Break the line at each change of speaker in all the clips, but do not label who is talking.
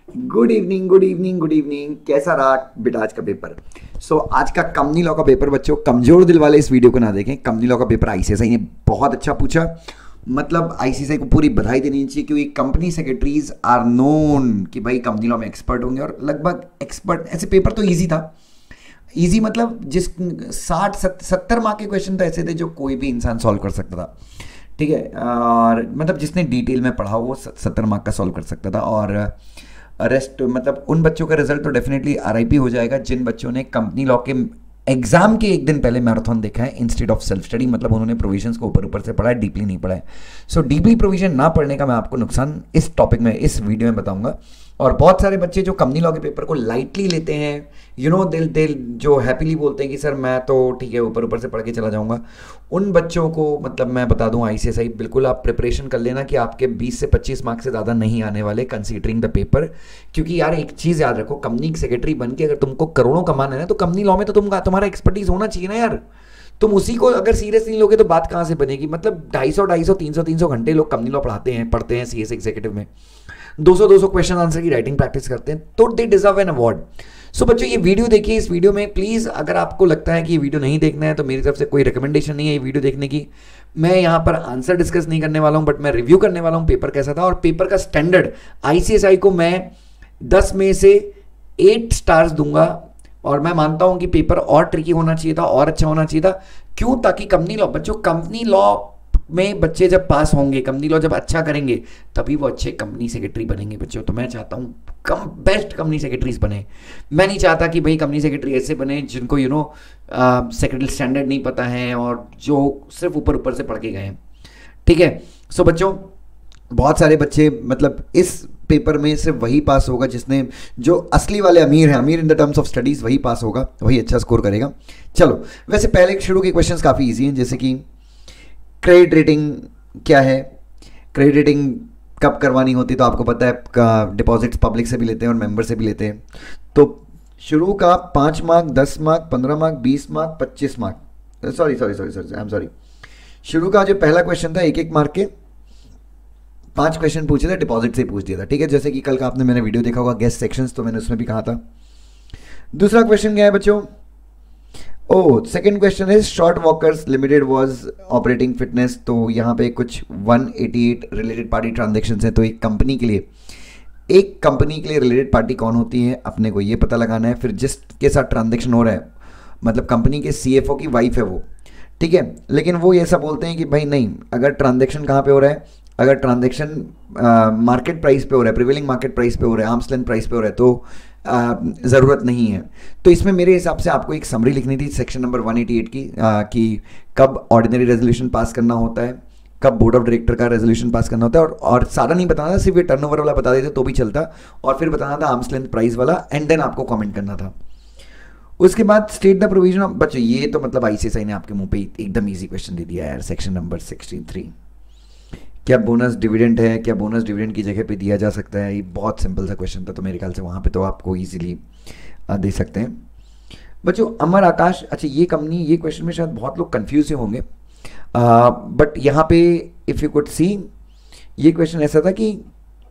Good evening, good evening, good evening. कैसा रहा बेटा आज का पेपर? आज का कंपनी लॉ का पेपर बच्चों, कमजोर दिल वाले इस वीडियो को ना देखें। कंपनी लॉ का पेपर आईसीएसआई ने बहुत अच्छा पूछा। मतलब आईसीएसआई को पूरी बधाई देनी चाहिए, क्योंकि कंपनी सेक्रेटरीज आर नोन कि भाई कंपनी लॉ में एक्सपर्ट होंगे, और लगभग एक्सपर्ट। ऐसे पेपर तो ईजी था। ईजी मतलब जिस 60-70 मार्क के क्वेश्चन तो ऐसे थे जो कोई भी इंसान सॉल्व कर सकता था। ठीक है, और मतलब जिसने डिटेल में पढ़ा वो 70 मार्क का सॉल्व कर सकता था। और रेस्ट मतलब उन बच्चों का रिजल्ट तो डेफिनेटली आरआईपी हो जाएगा जिन बच्चों ने कंपनी लॉ के एग्जाम के एक दिन पहले मैराथन देखा है इंस्टेड ऑफ सेल्फ स्टडी। मतलब उन्होंने प्रोविजंस को ऊपर ऊपर से पढ़ा है, डीपली नहीं पढ़ा है। सो डीपली प्रोविजन ना पढ़ने का मैं आपको नुकसान इस टॉपिक में, इस वीडियो में बताऊंगा। और बहुत सारे बच्चे जो कंपनी लॉ के पेपर को लाइटली लेते हैं, दिल जो हैप्पीली बोलते हैं कि सर मैं तो ठीक है ऊपर ऊपर से पढ़ के चला जाऊंगा, उन बच्चों को मतलब मैं बता दूं आईसीएसआई बिल्कुल आप प्रिपरेशन कर लेना कि आपके 20 से 25 मार्क्स से ज़्यादा नहीं आने वाले कंसीडरिंग द पेपर। क्योंकि यार एक चीज़ याद रखो, कंपनी सेक्रेटरी बन के अगर तुमको करोड़ों कमाना है ना, तो कंपनी लॉ में तो तुम्हारा एक्सपर्टीज होना चाहिए ना यार। तुम उसी को अगर सीरियस नहीं लोगे तो बात कहाँ से बनेगी? मतलब 250 300 घंटे लोग कंपनी लॉ पढ़ते हैं सीएस एग्जीक्यूटिव में, 200 क्वेश्चन आंसर की राइटिंग प्रैक्टिस करते हैं, तो दे डिजर्व एन अवार्ड। सो बच्चों ये वीडियो देखिए। इस वीडियो में प्लीज अगर आपको लगता है कि ये वीडियो नहीं देखना है तो मेरी तरफ से कोई रिकमेंडेशन नहीं है ये वीडियो देखने की। मैं यहाँ पर आंसर डिस्कस नहीं करने वाला हूँ, बट मैं रिव्यू करने वाला हूँ पेपर कैसा था। और पेपर का स्टैंडर्ड आईसीएसआई को मैं 10 में से 8 स्टार्स दूंगा। और मैं मानता हूं कि पेपर और ट्रिकी होना चाहिए था, और अच्छा होना चाहिए था। क्यों? ताकि कंपनी लॉ बच्चों, कंपनी लॉ में बच्चे जब पास होंगे, कंपनी लॉ जब अच्छा करेंगे, तभी वो अच्छे कंपनी सेक्रेटरी बनेंगे बच्चों। तो मैं चाहता हूँ बेस्ट कंपनी सेक्रेटरीज बने। मैं नहीं चाहता कि भाई कंपनी सेक्रेटरी ऐसे बने जिनको सेक्रेटरी स्टैंडर्ड नहीं पता है और जो सिर्फ ऊपर ऊपर से पढ़ के गए हैं। ठीक है, सो बच्चों बहुत सारे बच्चे मतलब इस पेपर में सिर्फ वही पास होगा जिसने, जो असली वाले अमीर हैं, अमीर in the terms of studies, वही पास होगा, वही अच्छा स्कोर करेगा। चलो वैसे पहले शुरू के क्वेश्चंस काफ़ी इजी हैं, जैसे कि क्रेडिट रेटिंग क्या है, क्रेडिट रेटिंग कब करवानी होती है, तो आपको पता है डिपॉजिट्स पब्लिक से भी लेते हैं और मेंबर से भी लेते हैं। तो शुरू का 5 mark, 10 mark, 15 mark, 20 mark, 25 mark, sorry I am sorry, शुरू का जो पहला क्वेश्चन था 1-1 मार्क के 5 क्वेश्चन पूछे थे, डिपॉजिट से पूछ दिया था। ठीक है, जैसे कि कल का आपने मैंने वीडियो देखा होगा गेस्ट सेक्शंस, तो मैंने उसमें भी कहा था। दूसरा क्वेश्चन क्या है बच्चों? सेकंड क्वेश्चन है short walkers limited was operating fitness. तो यहाँ पे कुछ 188 रिलेटेड पार्टी ट्रांजेक्शन हैं। तो एक कंपनी के लिए रिलेटेड पार्टी कौन होती है अपने को ये पता लगाना है। फिर जिसके साथ ट्रांजेक्शन हो रहा है, मतलब कंपनी के सीएफओ की वाइफ है वो, ठीक है, लेकिन वो ऐसा बोलते हैं कि भाई नहीं, अगर ट्रांजेक्शन कहाँ पे हो रहा है, अगर ट्रांजेक्शन मार्केट प्राइस पे हो रहा है, प्रिवेलिंग मार्केट प्राइस पे हो रहा है, आर्म्स लेंथ प्राइस पे हो रहा है, तो ज़रूरत नहीं है। तो इसमें मेरे हिसाब से आपको एक समरी लिखनी थी सेक्शन नंबर 188 की, कि कब ऑर्डिनरी रेजोल्यूशन पास करना होता है, कब बोर्ड ऑफ डायरेक्टर का रेजोल्यूशन पास करना होता है, और सारा नहीं बताना था, सिर्फ ये टर्नओवर वाला बता देते तो भी चलता, और फिर बताना था आर्म्स लेंथ प्राइस वाला, एंड देन आपको कमेंट करना था। उसके बाद स्टेट द प्रोविजन ऑफ, बच्चों ये तो मतलब आईसीएसआई ने आपके मुंह पे एकदम इजी क्वेश्चन दे दिया यार। सेक्शन नंबर 63, क्या बोनस डिविडेंड है, क्या बोनस डिविडेंड की जगह पे दिया जा सकता है? ये बहुत सिंपल सा क्वेश्चन था, तो मेरे ख्याल से वहाँ पे तो आपको इजीली दे सकते हैं बच्चों। अमर आकाश, अच्छा ये कंपनी, ये क्वेश्चन में शायद बहुत लोग कंफ्यूज होंगे, बट यहाँ पे इफ़ यू कुड सी, ये क्वेश्चन ऐसा था कि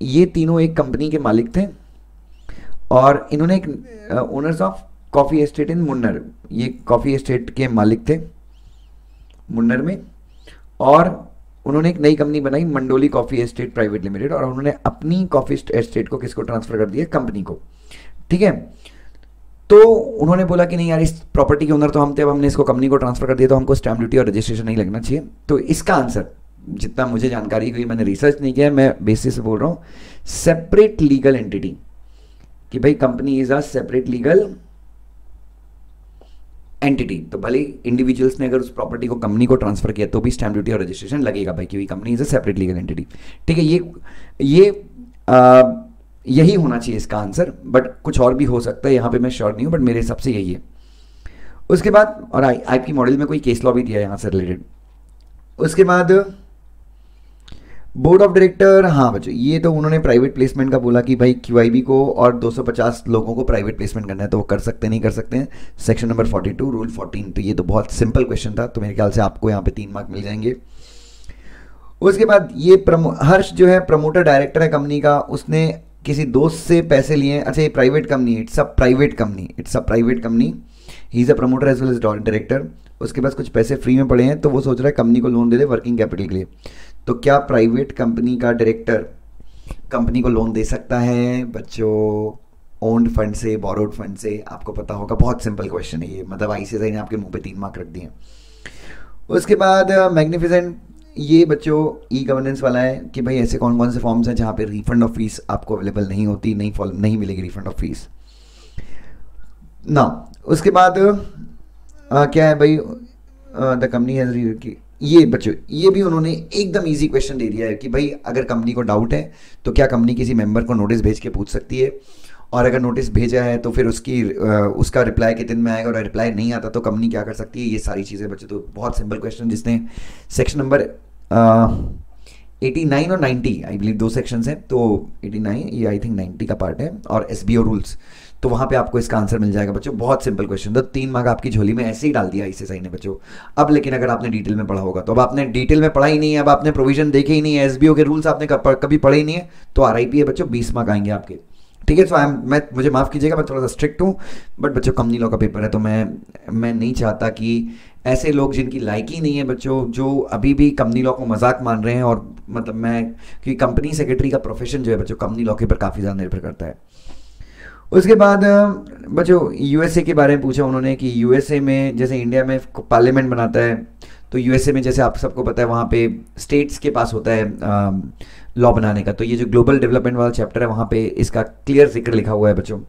ये तीनों एक कंपनी के मालिक थे, और इन्होंने एक ओनर्स ऑफ कॉफ़ी एस्टेट इन मुन्नर, ये कॉफ़ी एस्टेट के मालिक थे मुन्नर में, और उन्होंने एक नई कंपनी बनाई Mandoli coffee estate private limited, और उन्होंने अपनी कॉफ़ी एस्टेट को किसको ट्रांसफ़र कर दिया? कंपनी को। ठीक है, तो उन्होंने बोला कि नहीं यार, इस प्रॉपर्टी के ओनर तो हम थे, अब हमने इसको कंपनी को ट्रांसफ़र कर दिया, तो हमको स्टैम्प ड्यूटी और रजिस्ट्रेशन नहीं लगना चाहिए। तो इसका आंसर, जितना मुझे जानकारी हुई, मैंने रिसर्च नहीं किया, मैं बेसिस से बोल रहा हूँ, सेपरेट लीगल एंटिटी, कि भाई company is a separate legal entity. तो भले इंडिविजुअल्स ने अगर उस प्रॉपर्टी को कंपनी को ट्रांसफर किया तो भी स्टैम्प ड्यूटी और रजिस्ट्रेशन लगेगा भाई, क्योंकि company is a separate legal entity. ठीक है, यही होना चाहिए इसका आंसर, बट कुछ और भी हो सकता है, यहाँ पे मैं श्योर नहीं हूँ, बट मेरे हिसाब से यही है। उसके बाद, और आपकी मॉडल में कोई केस लॉ भी दिया है यहाँ से रिलेटेड। उसके बाद बोर्ड ऑफ डायरेक्टर, हाँ बच्चों ये तो उन्होंने प्राइवेट प्लेसमेंट का बोला कि भाई क्यूआईबी को और 250 लोगों को प्राइवेट प्लेसमेंट करना है, तो वो कर सकते हैं नहीं कर सकते हैं, सेक्शन नंबर 42 रूल 14। तो ये तो बहुत सिंपल क्वेश्चन था, तो मेरे ख्याल से आपको यहाँ पे 3 मार्क मिल जाएंगे। उसके बाद ये हर्ष जो है प्रमोटर डायरेक्टर है कंपनी का, उसने किसी दोस्त से पैसे लिए, अच्छा ये private company, it's a private company, it's a private company, he is a promoter as well as director, उसके पास कुछ पैसे फ्री में पड़े हैं तो वो सोच रहा है कंपनी को loan they they working capital के लिए। तो क्या प्राइवेट कंपनी का डायरेक्टर कंपनी को लोन दे सकता है बच्चों? ओन्ड फंड से, बोरोड फंड से? आपको पता होगा, बहुत सिंपल क्वेश्चन है ये, मतलब आईसीएसआई ने आपके मुंह पे 3 मार्क रख दिए हैं। उसके बाद मैग्निफिसेंट, ये बच्चों ई गवर्नेंस वाला है कि भाई ऐसे कौन कौन से फॉर्म्स हैं जहाँ पे रिफंड ऑफ फीस आपको अवेलेबल नहीं होती, नहीं मिलेगी रिफंड ऑफ फीस ना। उसके बाद क्या है भाई, द कंपनी हैज, ये बच्चों ये भी उन्होंने एकदम इजी क्वेश्चन दे दिया है कि भाई अगर कंपनी को डाउट है तो क्या कंपनी किसी मेंबर को नोटिस भेज के पूछ सकती है, और अगर नोटिस भेजा है तो फिर उसका रिप्लाई कितने दिन में आएगा, और रिप्लाई नहीं आता तो कंपनी क्या कर सकती है, ये सारी चीज़ें बच्चों। तो बहुत सिंपल क्वेश्चन, जिसने सेक्शन नंबर 89 और 90 आई बिलीव 2 सेक्शंस हैं, तो 89 ये आई थिंक 90 का पार्ट है, और एसबीओ रूल्स, तो वहाँ पे आपको इसका आंसर मिल जाएगा बच्चों। बहुत सिंपल क्वेश्चन, तो 3 मार्क आपकी झोली में ऐसे ही डाल दिया आईसीएसआई ने बच्चों। अब लेकिन अगर आपने डिटेल में पढ़ा होगा, तो अब आपने डिटेल में पढ़ा ही नहीं है, अब आपने प्रोविजन देखे ही नहीं है, एसबीओ के रूल्स आपने कभी पढ़े ही नहीं है, तो आरआईपी है बच्चों, 20 मार्क आएंगे आपके। ठीक है, सो मुझे माफ़ कीजिएगा, मैं थोड़ा सा स्ट्रिक्ट हूँ, बट बच्चों कंपनी लॉ का पेपर है, तो मैं नहीं चाहता कि ऐसे लोग जिनकी लायकी नहीं है बच्चों, जो अभी भी कंपनी लॉ को मजाक मान रहे हैं, और मतलब क्योंकि कंपनी सेक्रेटरी का प्रोफेशन जो है बच्चों कंपनी लॉ के ऊपर काफ़ी ज़्यादा निर्भर करता है। उसके बाद बच्चों यूएसए के बारे में पूछा उन्होंने कि यूएसए में जैसे इंडिया में पार्लियामेंट बनाता है, तो यूएसए में जैसे आप सबको पता है वहाँ पे स्टेट्स के पास होता है लॉ बनाने का, तो ये जो ग्लोबल डेवलपमेंट वाला चैप्टर है वहाँ पे इसका क्लियर जिक्र लिखा हुआ है बच्चों।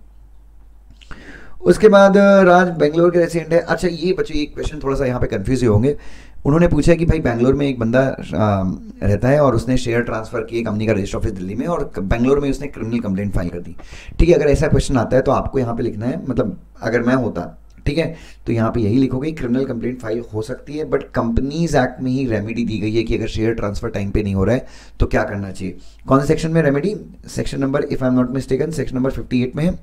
उसके बाद राज बेंगलोर के रेसिडेंट है। अच्छा ये बच्चों एक क्वेश्चन थोड़ा सा यहाँ पे कंफ्यूज होंगे, उन्होंने पूछा कि भाई बेंगलोर में एक बंदा रहता है और उसने शेयर ट्रांसफर किए कंपनी का रजिस्टर ऑफिस दिल्ली में, और बेंगलोर में उसने क्रिमिनल कंप्लेंट फाइल कर दी। ठीक है, अगर ऐसा क्वेश्चन आता है तो आपको यहाँ पे लिखना है, मतलब अगर मैं होता, ठीक है, तो यहाँ पे यही लिखोगे क्रिमिनल कंप्लेंट फाइल हो सकती है, बट कंपनीज एक्ट में ही रेमेडी दी गई है कि अगर शेयर ट्रांसफर टाइम पे नहीं हो रहा है तो क्या करना चाहिए। कौन से सेक्शन में remedy? Section number, if I am not mistaken, section number 58 में है।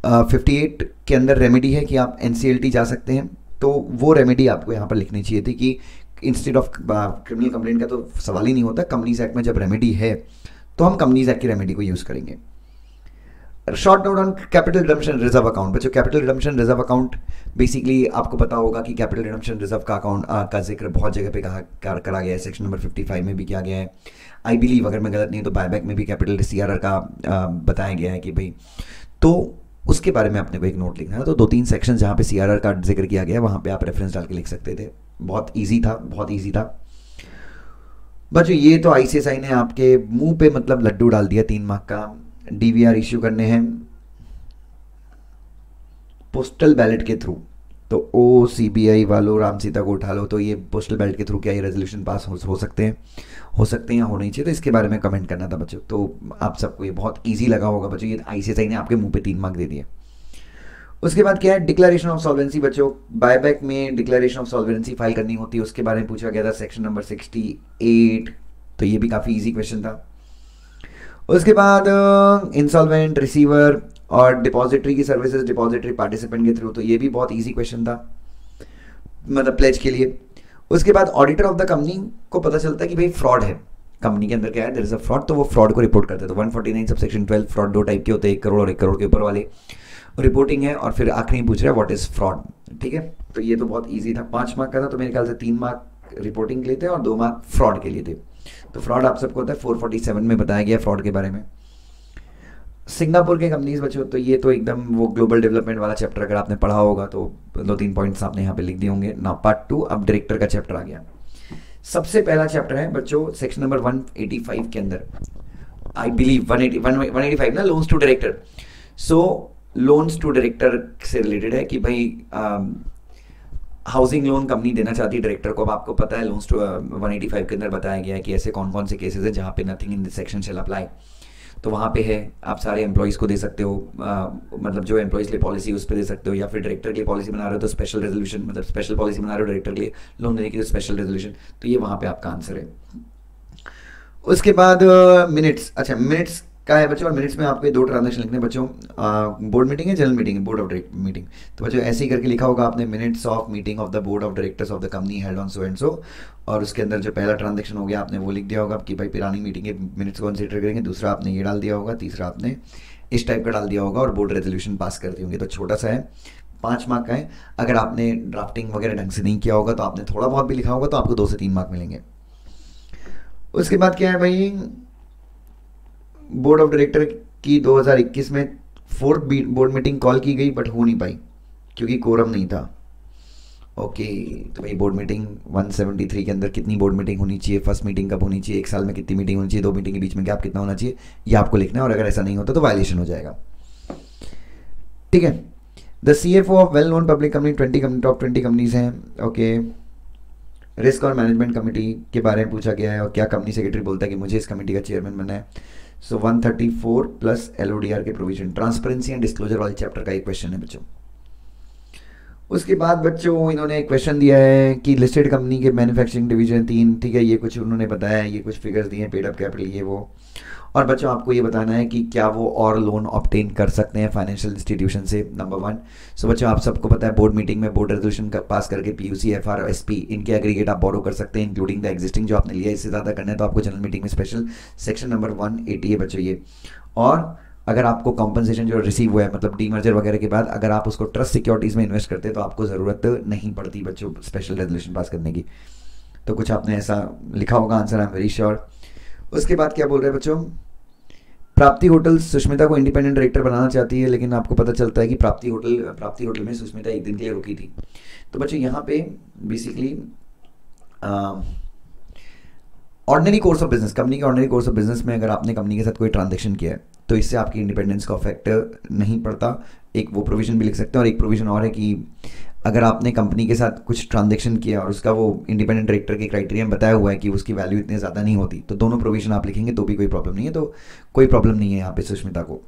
58 के अंदर रेमेडी है कि आप एनसीएलटी जा सकते हैं, तो वो रेमेडी आपको यहाँ पर लिखनी चाहिए थी कि इंस्टेड ऑफ क्रिमिनल कंप्लेंट का तो सवाल ही नहीं होता, कंपनीज एक्ट में जब रेमेडी है तो हम कंपनीज एक्ट की रेमेडी को यूज़ करेंगे। Short note on capital redemption reserve account बच्चों। Capital redemption reserve account basically आपको पता होगा कि कैपिटल रिडम्पशन रिजर्व का अकाउंट का जिक्र बहुत जगह पे करा गया है, सेक्शन नंबर 55 में भी किया गया है, आई बिलीव अगर मैं गलत नहीं तो बायबैक में भी कैपिटल सीआरआर का बताया गया है कि भाई, तो उसके बारे में आपने को एक नोट लिखना है। तो 2-3 सेक्शन जहाँ पे सीआरआर का जिक्र किया गया है वहाँ पे आप रेफरेंस डाल के लिख सकते थे। बहुत ईजी था, बहुत ईजी था बच्चों। ये तो आईसीएसआई ने आपके मुंह पे मतलब लड्डू डाल दिया 3 मार्क का। डीवीआर इश्यू करने हैं पोस्टल बैलेट के थ्रू, तो ओ सीबीआई वालों राम सीता को उठा लो, तो ये पोस्टल बैलेट के थ्रू क्या ये रेजोल्यूशन पास हो सकते हैं या होने चाहिए, तो इसके बारे में कमेंट करना था बच्चों। तो आप सबको ये बहुत इजी लगा होगा बच्चों, ये आईसीएसआई ने आपके मुंह पे 3 मार्क दे दिए। उसके बाद क्या है, डिक्लेरेशन ऑफ सॉल्वेंसी बच्चों। बायबैक में डिक्लेरेशन ऑफ सॉल्वेंसी फाइल करनी होती है, उसके बारे में पूछा गया था, सेक्शन नंबर 68, तो ये भी काफ़ी इजी क्वेश्चन था। उसके बाद इंसॉल्वेंट रिसीवर और डिपॉजिटरी की सर्विसेज डिपॉजिटरी पार्टिसिपेंट के थ्रू, तो ये भी बहुत इजी क्वेश्चन था, मतलब प्लेज के लिए। उसके बाद ऑडिटर ऑफ द कंपनी को पता चलता है कि भाई फ्रॉड है कंपनी के अंदर, क्या है, देयर इज अ फ्रॉड, तो वो फ्रॉड को रिपोर्ट करते हैं। तो 149 सब सेक्शन 12 फ्रॉड 2 टाइप के होते हैं, 1 करोड़ और 1 करोड़ के ऊपर वाले रिपोर्टिंग है, और फिर आखिरी पूछ रहा है व्हाट इज फ्रॉड। ठीक है, तो ये तो बहुत ईजी था, 5 मार्क का था, तो मेरे ख्याल से 3 मार्क रिपोर्टिंग के लिए थे और 2 मार्क फ्रॉड के लिए थे। तो फ्रॉड आप सबको होता है, 447 में बताया गया फ्रॉड के बारे में। सिंगापुर के कंपनीज बच्चों, तो ये तो एकदम वो ग्लोबल डेवलपमेंट वाला चैप्टर अगर आपने पढ़ा होगा तो 2-3 पॉइंट्स आपने यहाँ पे लिख दिए होंगे ना। पार्ट 2 अब डायरेक्टर का चैप्टर आ गया। सबसे पहला चैप्टर है बच्चों सेक्शन नंबर 185 के अंदर, आई बिलीव 185 ना, loans to director. So loans to director से रिलेटेड है कि भाई हाउसिंग लोन कंपनी देना चाहती है डायरेक्टर को। अब आपको पता है लोन्स टू 185 के अंदर बताया गया है कि ऐसे कौन कौन से केसेस हैं जहाँ पे nothing in this section shall apply, तो वहाँ पे है आप सारे एम्प्लॉइज़ को दे सकते हो, मतलब जो एम्प्लॉइज़ के लिए पॉलिसी उस पर दे सकते हो, या फिर डायरेक्टर के लिए पॉलिसी बना रहे हो तो स्पेशल रेजोल्यूशन, मतलब स्पेशल पॉलिसी बना रहे हो डायरेक्टर के लिए लोन देने के लिए स्पेशल रेजोल्यूशन, तो ये वहाँ पे आपका आंसर है। उसके बाद मिनट्स। अच्छा मिनट्स क्या है बच्चों, और मिनट्स में आपको 2 ट्रांजेक्शन लिखने हैं बच्चों। बोर्ड मीटिंग है, जनरल मीटिंग है, बोर्ड ऑफ डायरेक्टर मीटिंग। तो बच्चों ऐसे ही करके लिखा होगा आपने, minutes of meeting of the board of directors of the company held on so and so, और उसके अंदर जो पहला ट्रांजेक्शन हो गया आपने वो लिख दिया होगा कि भाई पुरानी मीटिंग के मिनट्स को कंसिडर करेंगे, दूसरा आपने ये डाल दिया होगा, तीसरा आपने इस टाइप का डाल दिया होगा, और बोर्ड रेजोल्यूशन पास कर दी होंगे। तो छोटा सा है, 5 मार्क का है। अगर आपने ड्राफ्टिंग वगैरह ढंग से नहीं किया होगा तो आपने थोड़ा बहुत भी लिखा होगा तो आपको 2 से 3 मार्क मिलेंगे। उसके बाद क्या है भाई, बोर्ड ऑफ डायरेक्टर की 2021 में 4th बोर्ड मीटिंग कॉल की गई बट हो नहीं पाई क्योंकि कोरम नहीं था। ओके, तो भाई बोर्ड मीटिंग 173 के अंदर कितनी बोर्ड मीटिंग होनी चाहिए, फर्स्ट मीटिंग कब होनी चाहिए, 1 साल में कितनी मीटिंग होनी चाहिए, 2 मीटिंग के बीच में गैप कितना होना चाहिए, ये आपको लिखना है, और अगर ऐसा नहीं होता तो वायलेशन हो जाएगा। ठीक है। The CFO of well known public company, 20 top 20 companies हैं। ओके, रिस्क और मैनेजमेंट कमेटी के बारे में पूछा गया है, और क्या कंपनी सेक्रेटरी बोलता है कि मुझे इस कमेटी का चेयरमैन बनना है। सो 134 प्लस LODR के प्रोविजन, ट्रांसपेरेंसी एंड डिस्क्लोजर वाले चैप्टर का एक क्वेश्चन है बच्चों। उसके बाद बच्चों इन्होंने एक क्वेश्चन दिया है कि लिस्टेड कंपनी के मैन्युफैक्चरिंग डिवीजन 3, ठीक है, ये कुछ उन्होंने बताया है, ये कुछ फिगर्स दिए हैं, पेड अप कैपिटल ये वो, और बच्चों आपको ये बताना है कि क्या वो और लोन ऑब्टेन कर सकते हैं फाइनेंशियल इंस्टीट्यूशन से, नंबर 1। सो बच्चों आप सबको पता है बोर्ड मीटिंग में बोर्ड रेजोल्यूशन पास करके PUC, FR, SP इनके एग्रीगेट आप बोरो कर सकते हैं, इंक्लूडिंग द एग्जिस्टिंग जो आपने लिया, इससे ज़्यादा करना है तो आपको जनरल मीटिंग में स्पेशल सेक्शन नंबर 180 है बच्चों ये। और अगर आपको कॉम्पनसेशन जो रिसीव हुआ है मतलब डीमर्जर वगैरह के बाद अगर आप उसको ट्रस्ट सिक्योरिटीज़ में इन्वेस्ट करते हैं तो आपको ज़रूरत नहीं पड़ती बच्चों स्पेशल रेजोल्यूशन पास करने की। तो कुछ आपने ऐसा लिखा होगा answer, I am very sure. उसके बाद क्या बोल रहे हैं बच्चों, प्राप्ति होटल सुष्मिता को इंडिपेंडेंट डायरेक्टर बनाना चाहती है, लेकिन आपको पता चलता है कि प्राप्ति होटल में सुष्मिता 1 दिन के लिए रुकी थी। तो बच्चों यहाँ पे basically ordinary course of business, company के ऑर्डिनरी कोर्स ऑफ बिजनेस में अगर आपने कंपनी के साथ कोई ट्रांजेक्शन किया है तो इससे आपकी इंडिपेंडेंस का इफेक्ट नहीं पड़ता। एक वो प्रोविजन भी लिख सकते हैं, और एक प्रोविजन और है कि अगर आपने कंपनी के साथ कुछ ट्रांजेक्शन किया और उसका वो इंडिपेंडेंट डायरेक्टर के क्राइटेरिया में बताया हुआ है कि उसकी वैल्यू इतनी ज़्यादा नहीं होती, तो दोनों प्रोविजन आप लिखेंगे तो भी कोई प्रॉब्लम नहीं है। तो कोई प्रॉब्लम नहीं है यहाँ पे सुष्मिता को।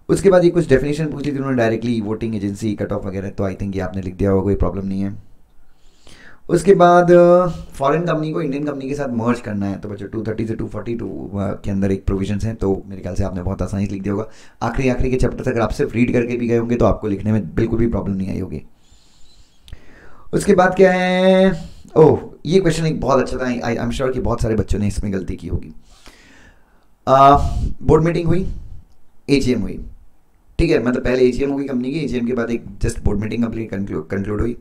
उसके बाद ये कुछ डेफिनेशन पूछ ली थी उन्होंने directly, voting agency, cut off वगैरह, तो आई थिंक ये आपने लिख दिया होगा, कोई प्रॉब्लम नहीं है। उसके बाद फॉरेन कंपनी को इंडियन कंपनी के साथ मर्ज करना है, तो बच्चों 230 से 242 के अंदर एक प्रोविजन है, तो मेरे ख्याल से आपने बहुत आसानी से लिख दिया होगा। आखिरी के चैप्टर अगर आप सिर्फ रीड करके भी गए होंगे तो आपको लिखने में बिल्कुल भी प्रॉब्लम नहीं आई होगी। उसके बाद क्या है, ओह ये क्वेश्चन एक बहुत अच्छा था, आई एम श्योर कि बहुत सारे बच्चों ने इसमें गलती की होगी। बोर्ड मीटिंग हुई, AGM हुई, ठीक है, मतलब पहले AGM होगी कंपनी की, AGM के बाद एक just board meeting complete conclude हुई।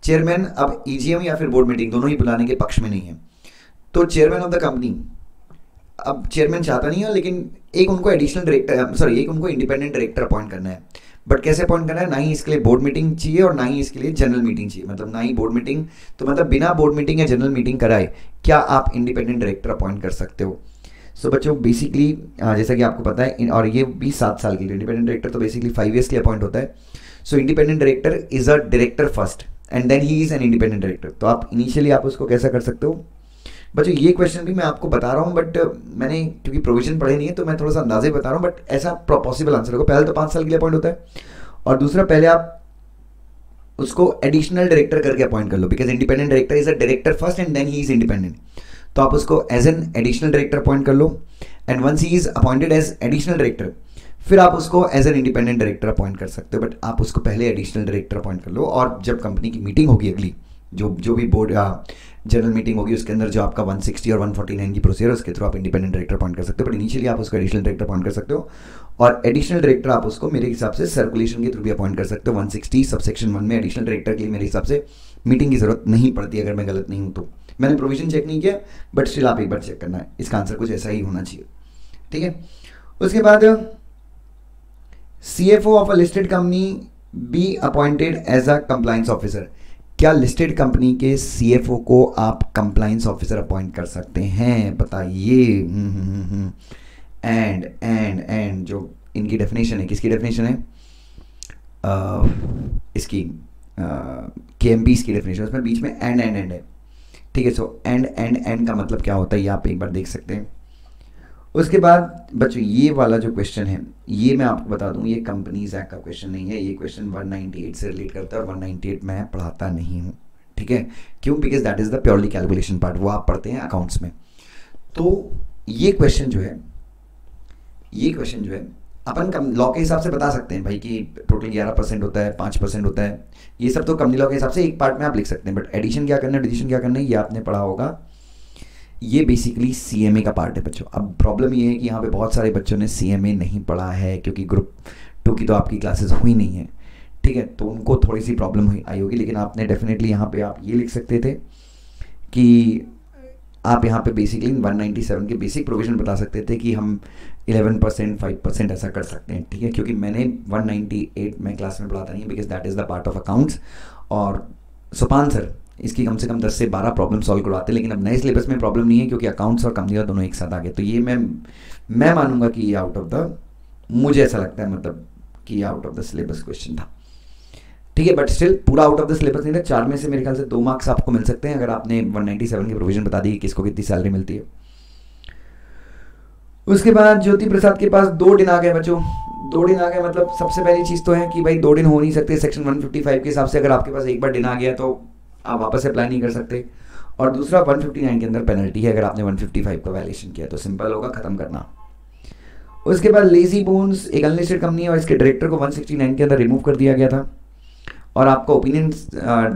चेयरमैन अब EGM या फिर बोर्ड मीटिंग दोनों ही बुलाने के पक्ष में नहीं है, तो चेयरमैन ऑफ द कंपनी, अब चेयरमैन चाहता नहीं है लेकिन एक उनको एडिशनल डायरेक्टर एक उनको इंडिपेंडेंट डायरेक्टर अपॉइंट करना है, बट कैसे अपॉइंट करना है, ना ही इसके लिए बोर्ड मीटिंग चाहिए और ना ही इसके लिए जनरल मीटिंग चाहिए, मतलब ना ही बोर्ड मीटिंग, तो मतलब बिना बोर्ड मीटिंग या जनरल मीटिंग कराए क्या आप इंडिपेंडेंट डायरेक्टर अपॉइंट कर सकते हो। सो बच्चों बेसिकली जैसा कि आपको पता है, और ये भी 7 साल के लिए, इंडिपेंडेंट डायरेक्टर तो बेसिकली 5 ईयर्स के लिए अपॉइंट होता है। So independent director is a director first and then he is an independent director. तो आप इनिशियली आप उसको कैसा कर सकते हो बच्चों, ये क्वेश्चन भी मैं आपको बता रहा हूँ, बट मैंने क्योंकि प्रोविजन पढ़े नहीं है तो मैं थोड़ा सा अंदाजे बता रहा हूँ, बट ऐसा पॉसिबल आंसर होगा। पहले तो 5 साल के लिए अपॉइंट होता है, और दूसरा पहले आप उसको एडिशनल डायरेक्टर करके अपॉइंट कर लो, because independent director is a director first and then he is independent. तो आप उसको as an additional director appoint कर लो, and once he is appointed as additional director फिर आप उसको as an independent director appoint कर सकते हो, बट आप उसको पहले एडिशनल डायरेक्टर अपॉइंट कर लो, और जब कंपनी की मीटिंग होगी अगली, जो भी बोर्ड जनरल मीटिंग होगी उसके अंदर जो आपका 160 और 149 की प्रोसीजर है उसके थ्रू आप इंडिपेंडेंट डायरेक्टर अपॉइंट कर सकते हो, बट इनिशियली आप उसको एडिशनल डायरेक्टर अपॉइंट कर सकते हो, और एडिशनल डायरेक्टर आप उसको मेरे हिसाब से सर्कुलेशन के थ्रू भी अपॉइंट कर सकते हो। 160 सबसेक्शन 1 में एडिशनल डायरेक्टर के लिए मेरे हिसाब से मीटिंग की जरूरत नहीं पड़ती, अगर मैं गलत नहीं हूँ तो। मैंने प्रोविजन चेक नहीं किया, बट स्टिल आप एक बार चेक करना है, इसका आंसर कुछ ऐसा ही होना चाहिए, ठीक है। उसके बाद CFO of a listed company be appointed as a compliance officer, क्या लिस्टेड कंपनी के CFO को आप कंप्लायंस ऑफिसर अपॉइंट कर सकते हैं, बताइए। एंड जो इनकी डेफिनेशन है, किसकी डेफिनेशन है, इसकी KMPs की डेफिनेशन, उसमें बीच में एंड है, ठीक है। सो एंड का मतलब क्या होता है ये आप एक बार देख सकते हैं। उसके बाद बच्चों ये वाला जो क्वेश्चन है ये मैं आपको बता दूं, ये कंपनीज एक्ट का क्वेश्चन नहीं है, ये क्वेश्चन 198 से रिलेट करता है, और 198 मैं पढ़ाता नहीं हूँ, ठीक है। क्यों, because that is the purely calculation part, वो आप पढ़ते हैं अकाउंट्स में। तो ये क्वेश्चन जो है ये क्वेश्चन जो है अपन कम लॉ के हिसाब से बता सकते हैं भाई कि टोटल 11% होता है, 5% होता है, ये सब तो कंपनी लॉ के हिसाब से एक पार्ट में आप लिख सकते हैं, बट एडिशन क्या करना है, डिविजन क्या करना है, ये आपने पढ़ा होगा। ये बेसिकली सीएमए का पार्ट है बच्चों। अब प्रॉब्लम ये है कि यहाँ पे बहुत सारे बच्चों ने सीएमए नहीं पढ़ा है क्योंकि ग्रुप 2 की तो आपकी क्लासेस हुई नहीं है, ठीक है, तो उनको थोड़ी सी प्रॉब्लम हुई आई होगी। लेकिन आपने डेफिनेटली यहाँ पे आप ये लिख सकते थे कि आप यहाँ पे बेसिकली 197 के बेसिक प्रोविजन बता सकते थे कि हम 11%, 5% ऐसा कर सकते हैं, ठीक है, क्योंकि मैंने 198 में क्लास में पढ़ाता नहीं है, because that is the part of accounts. और सुपान सर इसकी कम से कम 10 से 12 प्रॉब्लम सॉल्व करवाते हैं, लेकिन अब नए सिलेबस में प्रॉब्लम नहीं है क्योंकि अकाउंट्स और कंपनी दोनों एक साथ आ गए। तो ये मैं मानूंगा कि ये आउट ऑफ द, मुझे ऐसा लगता है मतलब कि ये out of the syllabus question था, ठीक है, बट स्टिल पूरा आउट ऑफ द सिलेबस नहीं था। 4 में से मेरे ख्याल से 2 मार्क्स आपको मिल सकते हैं अगर आपने 197 की प्रोविजन बता दी किसको कितनी सैलरी मिलती है। उसके बाद ज्योति प्रसाद के पास 2 दिन आ गए बच्चों। 2 दिन आ गए मतलब सबसे पहली चीज़ तो है कि भाई 2 दिन हो नहीं सकते सेक्शन 155 के हिसाब से। अगर आपके पास एक बार दिन आ गया तो आप वापस अप्लाई नहीं कर सकते। और दूसरा 159 के अंदर पेनल्टी है अगर आपने 155 का वायलेशन किया, तो सिंपल होगा ख़त्म करना। उसके बाद लेजी बोन्स एक अनलिस्टेड कंपनी है और इसके डायरेक्टर को 169 के अंदर रिमूव कर दिया गया था और आपका ओपिनियन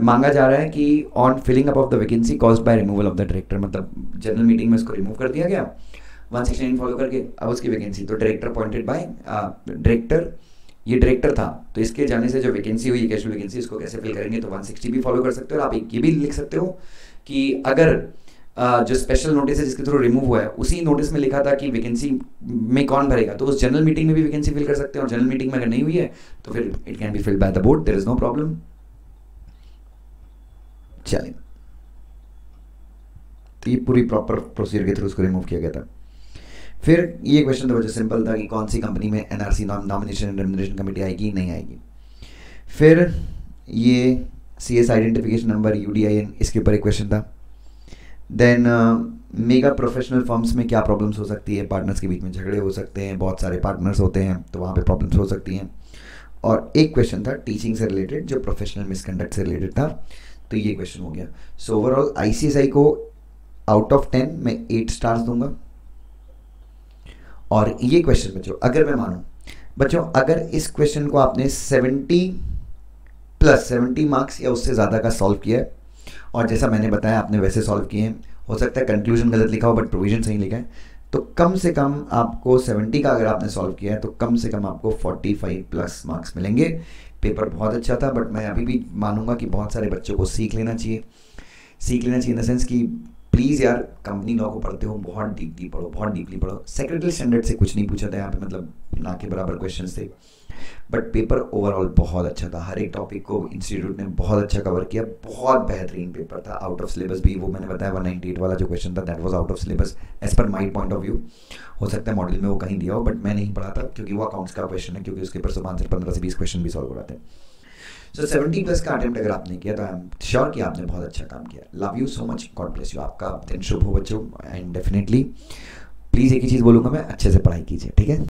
मांगा जा रहा है कि on filling up of the vacancy caused by removal of the director, मतलब जनरल मीटिंग में इसको रिमूव कर दिया गया 169 फॉलो करके। अब उसकी वैकेंसी तो डायरेक्टर अपॉइंटेड बाय डायरेक्टर, ये डायरेक्टर था तो इसके जाने से जो वैकेंसी हुई कैजुअल वैकेंसी, इसको कैसे फिल करेंगे, तो 160 भी फॉलो कर सकते हो। और आप एक ये भी लिख सकते हो कि अगर जो स्पेशल नोटिस है जिसके थ्रू रिमूव हुआ है उसी नोटिस में लिखा था कि वैकेंसी में कौन भरेगा, तो उस जनरल मीटिंग में भी वैकेंसी फिल कर सकते हैं। और जनरल मीटिंग में अगर नहीं हुई है तो फिर it can be filled by the board, there is no problem. चलिए, तो ये पूरी प्रॉपर प्रोसीजर के थ्रू उसको रिमूव किया गया था। फिर ये क्वेश्चन तो बच्चों सिंपल था कि कौन सी कंपनी में NRC nomination and remuneration committee आएगी, नहीं आएगी। फिर ये सीएस आइडेंटिफिकेशन नंबर यूडीआईएन, इसके ऊपर एक क्वेश्चन था। देन मेगा प्रोफेशनल फर्म्स में क्या प्रॉब्लम्स हो सकती है, पार्टनर्स के बीच में झगड़े हो सकते हैं, बहुत सारे पार्टनर्स होते हैं तो वहाँ पे प्रॉब्लम्स हो सकती हैं। और एक क्वेश्चन था टीचिंग से रिलेटेड जो प्रोफेशनल मिसकंडक्ट से रिलेटेड था, तो ये क्वेश्चन हो गया। सो ओवरऑल आईसीएसआई को आउट ऑफ 10 मैं 8 स्टार्स दूंगा। और ये क्वेश्चन बच्चों अगर मैं मानूं बच्चों, अगर इस क्वेश्चन को आपने 70 मार्क्स या उससे ज़्यादा का सॉल्व किया है और जैसा मैंने बताया आपने वैसे सॉल्व किए हैं, हो सकता है कंक्लूजन गलत लिखा हो बट प्रोविजन सही लिखा है, तो कम से कम आपको 70 का अगर आपने सॉल्व किया है तो कम से कम आपको 45 प्लस मार्क्स मिलेंगे। पेपर बहुत अच्छा था बट मैं अभी भी मानूंगा कि बहुत सारे बच्चों को सीख लेना चाहिए इन द सेंस कि प्लीज़ यार कंपनी लॉ को पढ़ते हो बहुत डीपली पढ़ो, बहुत डीपली पढ़ो। सेक्रेटरी स्टैंडर्ड से कुछ नहीं पूछा था यहाँ पे, मतलब ना के बराबर क्वेश्चंस थे, बट पेपर ओवरऑल बहुत अच्छा था। हर एक टॉपिक को इंस्टीट्यूट ने बहुत अच्छा कवर किया, बहुत बेहतरीन पेपर था। आउट ऑफ सिलेबस भी, वो मैंने बताया 198 वाला जो क्वेश्चन था that was out of syllabus as per my point of view. हो सकता है मॉडल में वो कहीं दिया हो बट मैं नहीं पढ़ा था क्योंकि वो अकाउंट्स का क्वेश्चन है, क्योंकि उसके ऊपर सुबह से 15 से 20 क्वेश्चन भी सॉल्व कराते हैं। सो 70 प्लस का अटेम्प्ट अगर आपने किया तो आई एम श्योर कि आपने बहुत अच्छा काम किया। Love you so much, God bless you, आपका दिन शुभ हो बच्चों। एंड डेफिनेटली प्लीज़ एक ही चीज़ बोलूँगा मैं, अच्छे से पढ़ाई कीजिए, ठीक है।